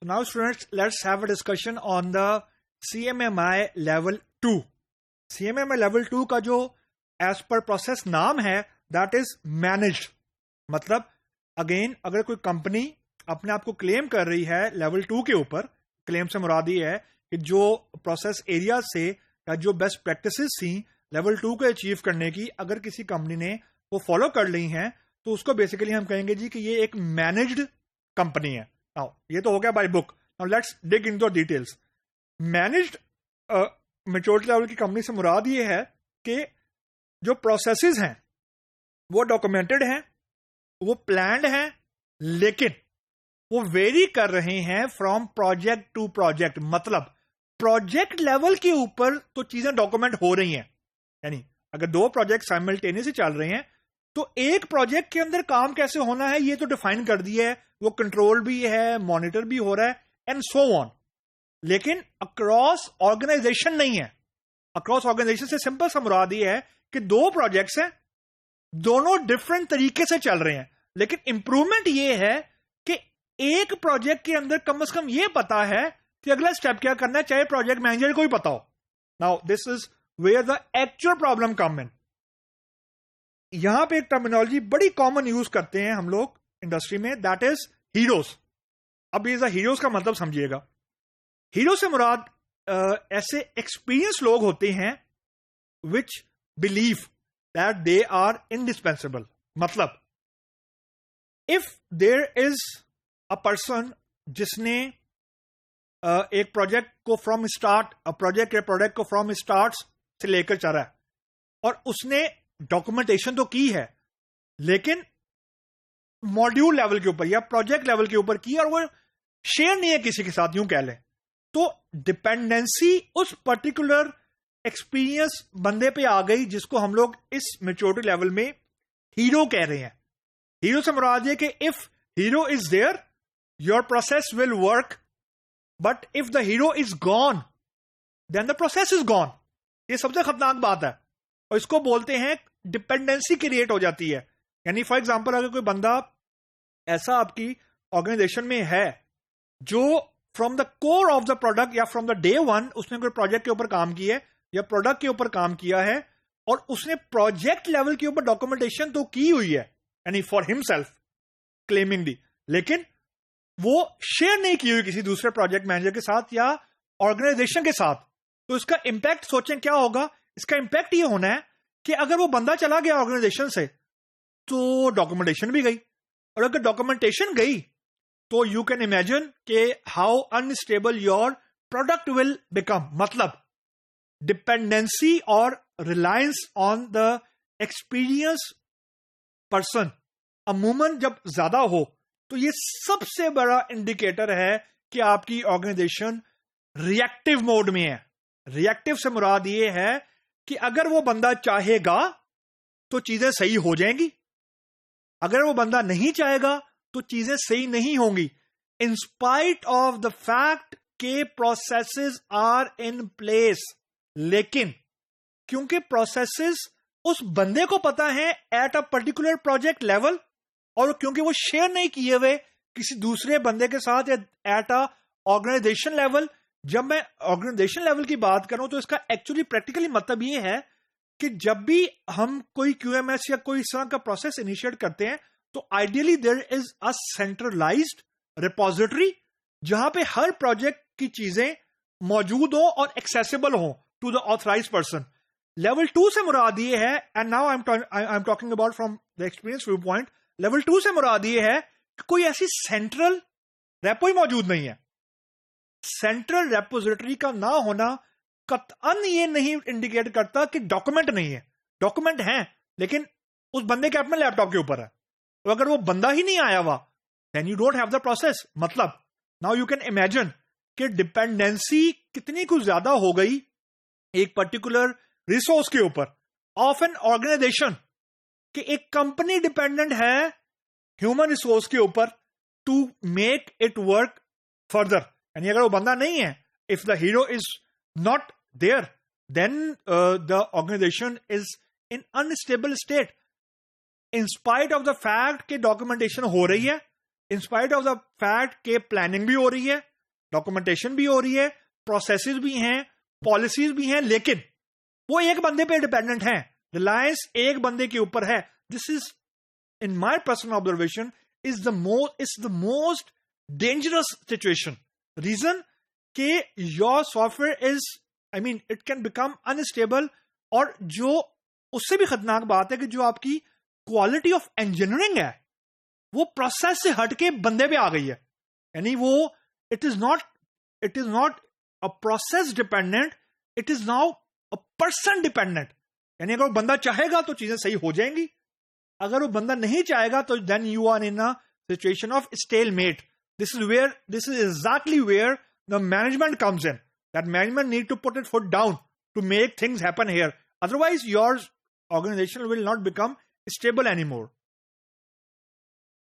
So now students, let's have a discussion on the CMMI level 2. CMMI level 2 का जो as per process नाम है that is managed. मतलब again अगर कोई कंपनी अपने आप को क्लेम कर रही है लेवल 2 के ऊपर, क्लेम से मुराद ये है कि जो प्रोसेस एरिया से या जो बेस्ट प्रैक्टिसेस थी लेवल 2 को अचीव करने की अगर किसी कंपनी ने वो फॉलो कर ली हैं तो उसको बेसिकली हम कहेंगे जी कि ये एक मैनेज्ड कंपनी है. नाउ ये तो हो गया by book. Now let's dig into details. Managed maturity level की कंपनी से मुराद ये है कि जो प्रोसेसेस हैं वो डॉक्यूमेंटेड हैं, वो प्लान्ड हैं, लेकिन वो वेरी कर रहे हैं फ्रॉम प्रोजेक्ट टू प्रोजेक्ट. मतलब प्रोजेक्ट लेवल के ऊपर तो चीजें डॉक्यूमेंट हो रही हैं, यानी अगर दो प्रोजेक्ट साइमल्टेनियसली चल रहे हैं तो एक प्रोजेक्ट के अंदर काम कैसे होना है ये तो डिफाइन कर दिया है, वो कंट्रोल भी है, मॉनिटर भी हो रहा है एंड सो ऑन. लेकिन अक्रॉस ऑर्गेनाइजेशन नहीं है. अक्रॉस ऑर्गेनाइजेशन से सिंपल सा मुराद ये है कि दो प्रोजेक्ट्स हैं, दोनों डिफरेंट तरीके से चल रहे हैं, लेकिन इंप्रूवमेंट ये है कि एक प्रोजेक्ट के अंदर कम से कम ये पता है कि अगला स्टेप क्या करना है, चाहे प्रोजेक्ट मैनेजर को ही पता हो. Now this is where the actual problem come in. यहां पे एक टर्मिनोलॉजी बड़ी कॉमन यूज करते हैं हम लोग इंडस्ट्री में, दैट इज हीरोज. अब ये हीरोज का मतलब समझिएगा. हीरो से मुराद ऐसे एक्सपीरियंस लोग होते हैं which believe that they are indispensable. मतलब if there is a person जिसने एक प्रोजेक्ट को फ्रॉम स्टार्ट, प्रोजेक्ट या प्रोडक्ट को फ्रॉम स्टार्ट से लेकर चला है और उसने डॉक्यूमेंटेशन तो की है लेकिन मॉड्यूल लेवल के ऊपर या प्रोजेक्ट लेवल के ऊपर की और वो शेयर नहीं है किसी के साथ, यूं कह लें, तो डिपेंडेंसी उस पर्टिकुलर एक्सपीरियंस बंदे पे आ गई जिसको हम लोग इस मैच्योरिटी लेवल में हीरो कह रहे हैं. हीरो से मुराद है कि if hero is there your process will work, but if the hero is gone then the process is gone. ये सबसे खतरनाक बात है और इसको बोलते हैं डिपेंडेंसी क्रिएट हो जाती है. यानी फॉर एग्जांपल अगर कोई बंदा ऐसा आपकी ऑर्गेनाइजेशन में है जो from the core of the product या फ्रॉम द डे वन उसने कोई प्रोजेक्ट के ऊपर काम किया है या प्रोडक्ट के ऊपर काम किया है और उसने प्रोजेक्ट लेवल के ऊपर डॉक्यूमेंटेशन तो की हुई है, यानी फॉर हिमसेल्फ क्लेमिंगली, लेकिन वो शेयर नहीं की हुई किसी दूसरे प्रोजेक्ट मैनेजर के साथ या ऑर्गेनाइजेशन के साथ, तो इसका इंपैक्ट सोचें क्या होगा. इसका इंपैक्ट ये होना है कि अगर वो बंदा चला गया ऑर्गेनाइजेशन से तो डॉक्यूमेंटेशन भी गई, और अगर डॉक्यूमेंटेशन गई तो यू कैन इमेजिन कि how unstable your product will become. मतलब डिपेंडेंसी और reliance on the experience person अमूमन जब ज्यादा हो तो ये सबसे बड़ा इंडिकेटर है कि आपकी ऑर्गेनाइजेशन रिएक्टिव मोड में है. रिएक्टिव से मुराद ये है कि अगर वो बंदा चाहेगा तो चीजें सही हो जाएंगी, अगर वो बंदा नहीं चाहेगा तो चीजें सही नहीं होंगी, इन स्पाइट ऑफ द फैक्ट के प्रोसेसेस आर इन प्लेस. लेकिन क्योंकि प्रोसेसेस उस बंदे को पता है at a particular project level और क्योंकि वो शेयर नहीं किए हुए किसी दूसरे बंदे के साथ एट अ ऑर्गेनाइजेशन लेवल. जब मैं ऑर्गेनाइजेशन लेवल की बात करूं तो इसका एक्चुअली प्रैक्टिकली मतलब ये है कि जब भी हम कोई क्यूएमएस या कोई इस तरह का प्रोसेस इनिशिएट करते हैं तो ideally there is a centralised repository जहां पे हर प्रोजेक्ट की चीजें मौजूद हो और एक्सेसिबल हो to the authorised person. Level 2 से मुराद ये है, and now I am talking about from the experience viewpoint, level 2 से मुराद ये है कि कोई ऐसी सेंट्रल रेपो ही मौजूद नहीं है. सेंट्रल रेपोजिटरी का ना होना कतअन ये नहीं इंडिकेट करता कि डॉक्यूमेंट नहीं है. डॉक्यूमेंट हैं लेकिन उस बंदे के अपने लैपटॉप के ऊपर है, तो अगर वो बंदा ही नहीं आया हुआ then you don't have the process. मतलब नाउ यू कैन इमेजिन कि डिपेंडेंसी कितनी कुछ ज्यादा हो गई एक पर्टिकुलर रिसोर्स के ऊपर ऑफ एन ऑर्गेनाइजेशन कि एक कंपनी डिपेंडेंट है ह्यूमन रिसोर्स के ऊपर to make it work further. यानी अगर वो बंदा नहीं है, if the hero is not there then the organisation is in unstable state. In spite of the fact कि डॉक्यूमेंटेशन हो रही है, in spite of the fact के प्लानिंग भी हो रही है, डॉक्यूमेंटेशन भी हो रही है, प्रोसेसेस भी हैं, पॉलिसीज भी हैं, लेकिन वो एक बंदे पे डिपेंडेंट हैं, रिलायंस एक बंदे के ऊपर है. This is in my personal observation is the most dangerous situation. Reason के your software is, I mean it can become unstable. और जो उससे भी खतरनाक बात है कि जो आपकी क्वालिटी ऑफ इंजीनियरिंग है वो प्रोसेस से हटके बंदे पे आ गई है. यानी वो it is not a process dependent, it is now a person dependent. यानी अगर वो बंदा चाहेगा तो चीजें सही हो जाएंगी, अगर वो बंदा नहीं चाहेगा तो then you are in a situation of stalemate. This is exactly where the management comes in. That management need to put it foot down to make things happen here. Otherwise your organization will not become stable anymore.